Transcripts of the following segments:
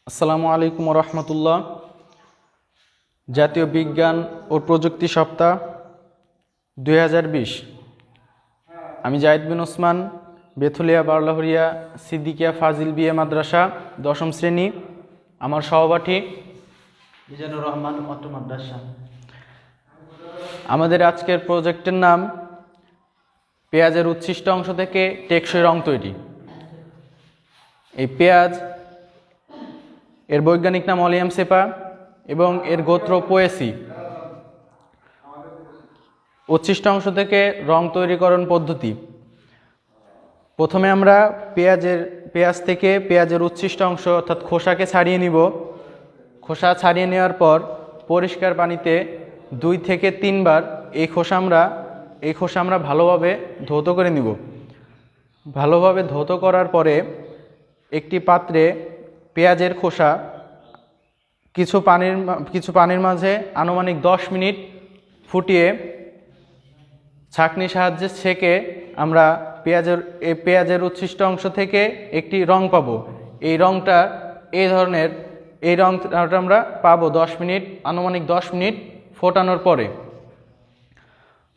আসসালামু আলাইকুম রহমতুল্লাহ। জাতীয় বিজ্ঞান ও প্রযুক্তি সপ্তাহ 2020। আমি জাহিদ বিন ওসমান, বেথুলিয়া বারলাহরিয়া সিদ্দিকিয়া ফাজিল বিএ মাদ্রাসা 10ম শ্রেণী। আমার সহপাঠী মিজানুর রহমান অটো মাদ্রাসা। আমাদের আজকের প্রজেক্টের নাম পেঁয়াজের উচ্ছিষ্ট অংশ থেকে টেকসই রং তৈরি। এই পেঁয়াজ এর বৈজ্ঞানিক নাম অলিয়াম সেপা এবং এর গোত্র পোয়েসি। উচ্ছিষ্ট অংশ থেকে রং তৈরিকরণ পদ্ধতি। প্রথমে আমরা পেঁয়াজ থেকে পেঁয়াজের উচ্ছিষ্ট অংশ অর্থাৎ খোসাকে ছাড়িয়ে নিব। খোসা ছাড়িয়ে নেওয়ার পর পরিষ্কার পানিতে 2 থেকে 3 বার এই খোসা আমরা ভালোভাবে ধৌত করে নিব। ভালোভাবে ধৌত করার পরে একটি পাত্রে পেঁয়াজের খোসা কিছু পানির মাঝে আনুমানিক 10 মিনিট ফুটিয়ে ছাঁকনির সাহায্যে ছেঁকে আমরা পেঁয়াজের উচ্ছিষ্ট অংশ থেকে একটি রং পাবো। এই রংটা আমরা পাবো আনুমানিক 10 মিনিট ফোটানোর পরে।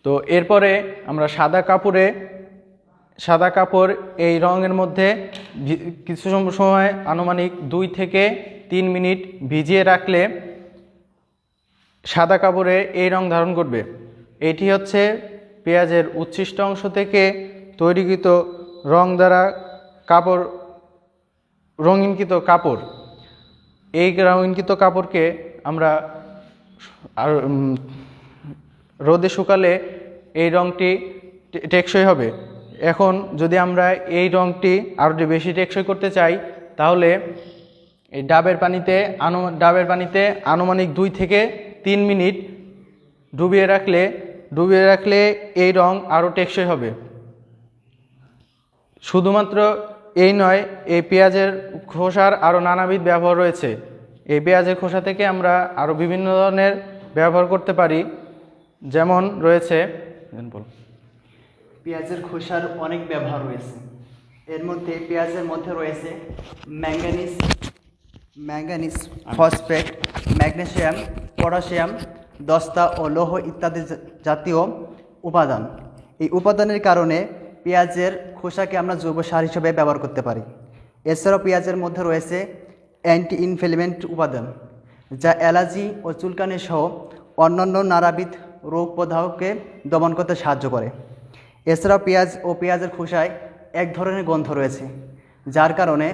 তো এরপরে আমরা সাদা কাপড় এই রঙের মধ্যে কিছু সময় আনুমানিক 2 থেকে 3 মিনিট ভিজিয়ে রাখলে সাদা কাপড়ে এই রং ধারণ করবে। এটি হচ্ছে পেঁয়াজের উচ্ছিষ্ট অংশ থেকে তৈরিকৃত রং দ্বারা রঙিনকৃত কাপড়। এই রঙিনকৃত কাপড়কে আমরা রোদে শুকালে এই রংটি টেকসই হবে। এখন যদি আমরা এই রংটি আরও বেশি টেকসই করতে চাই তাহলে এই ডাবের পানিতে আনুমানিক 2 থেকে 3 মিনিট ডুবিয়ে রাখলে এই রং আরও টেকসই হবে। শুধুমাত্র এই নয়, এই পেঁয়াজের খোসার আরও নানাবিধ ব্যবহার রয়েছে। এই পেঁয়াজের খোসা থেকে আমরা আরও বিভিন্ন ধরনের ব্যবহার করতে পারি। যেমন রয়েছে পেঁয়াজের খোসার অনেক ব্যবহার রয়েছে। এর মধ্যে পেঁয়াজের মধ্যে রয়েছে ম্যাঙ্গানিজ, ফসফেট, ম্যাগনেসিয়াম, পটাশিয়াম, দস্তা ও লৌহ ইত্যাদি জাতীয় উপাদান। এই উপাদানের কারণে পেঁয়াজের খোসাকে আমরা জৈব সার হিসেবে ব্যবহার করতে পারি। এছাড়াও পেঁয়াজের মধ্যে রয়েছে অ্যান্টি ইনফ্লেমেন্ট উপাদান, যা অ্যালার্জি ও চুলকানি সহ অন্যান্য নানাবিধ রোগ প্রদাহকে দমন করতে সাহায্য করে। এছাড়াও পেঁয়াজের খোসায় এক ধরনের গন্ধ রয়েছে, যার কারণে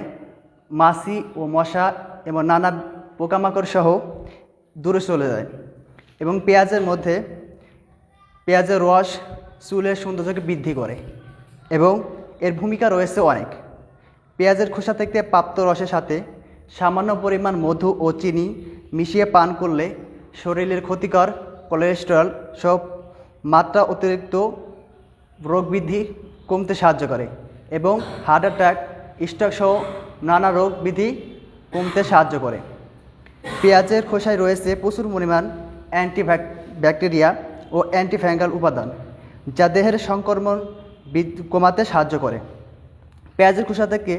মাছি ও মশা এবং নানা পোকামাকড় সহ দূরে চলে যায়। এবং পেঁয়াজের রস চুলের সৌন্দর্যকে বৃদ্ধি করে এবং এর ভূমিকা রয়েছে অনেক। পেঁয়াজের খোসা থেকে প্রাপ্ত রসের সাথে সামান্য পরিমাণ মধু ও চিনি মিশিয়ে পান করলে শরীরের ক্ষতিকর কোলেস্টেরল সব মাত্রা অতিরিক্ত রোগ বৃদ্ধি কমতে সাহায্য করে এবং হার্ট অ্যাটাক, স্ট্রোক সহ নানা রোগ বৃদ্ধি কমতে সাহায্য করে। পেঁয়াজের খোসায় রয়েছে প্রচুর পরিমাণ ব্যাকটেরিয়া ও অ্যান্টিফ্যাঙ্গাল উপাদান, যা দেহের সংক্রমণ কমাতে সাহায্য করে। পেঁয়াজের খোসা থেকে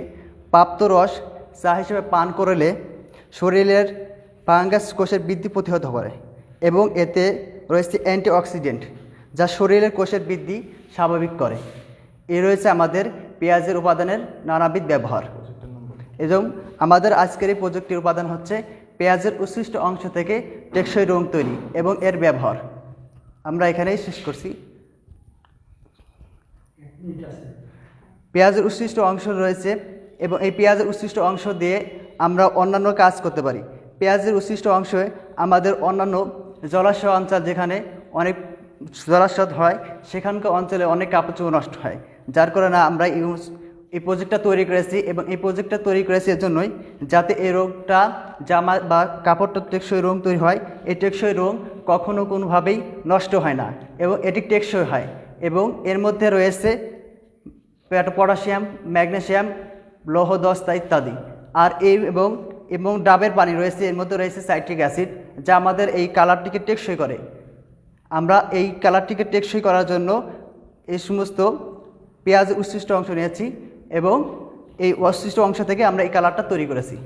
প্রাপ্ত রস চা হিসেবে পান করলে শরীরের ফাঙ্গাস কোষের বৃদ্ধি প্রতিহত করে এবং এতে রয়েছে অ্যান্টিঅক্সিডেন্ট, যা শরীরের কোষের বৃদ্ধি স্বাভাবিক করে। এ রয়েছে আমাদের পেঁয়াজের উপাদানের নানাবিধ ব্যবহার। এবং আমাদের আজকের এই প্রযুক্তির উপাদান হচ্ছে পেঁয়াজের উচ্ছিষ্ট অংশ থেকে টেকসই রং তৈরি এবং এর ব্যবহার। আমরা এখানেই শেষ করছি। পেঁয়াজের উচ্ছিষ্ট অংশ রয়েছে এবং এই পেঁয়াজের উচ্ছিষ্ট অংশ দিয়ে আমরা অন্যান্য কাজ করতে পারি। পেঁয়াজের উচ্ছিষ্ট অংশে আমাদের অন্যান্য জলাশয় অঞ্চল, যেখানে অনেক জলাশয় হয়, সেখানকার অঞ্চলে অনেক কাপড় চোপড় নষ্ট হয়, যার কারণে আমরা এই প্রজেক্টটা তৈরি করেছি। এবং এই প্রজেক্টটা তৈরি করেছি এর জন্যই, যাতে এই রোগটা জামা বা কাপড়টা টেকসই রং তৈরি হয়। এই টেকসই রং কখনো কোনোভাবেই নষ্ট হয় না এবং এটি টেকসই হয়। এবং এর মধ্যে রয়েছে পটাশিয়াম, ম্যাগনেসিয়াম, লৌহ দস্তা ইত্যাদি। আর এবং ডাবের পানি রয়েছে, এর মধ্যে রয়েছে সাইট্রিক অ্যাসিড, যা আমাদের এই কালারটিকে টেকসই করে। আমরা এই কালারটিকে টেকসই করার জন্য এই সমস্ত পেঁয়াজের উচ্ছিষ্ট অংশ নিয়েছি এবং এই অবশিষ্ট অংশ থেকে আমরা এই কালারটা তৈরি করেছি।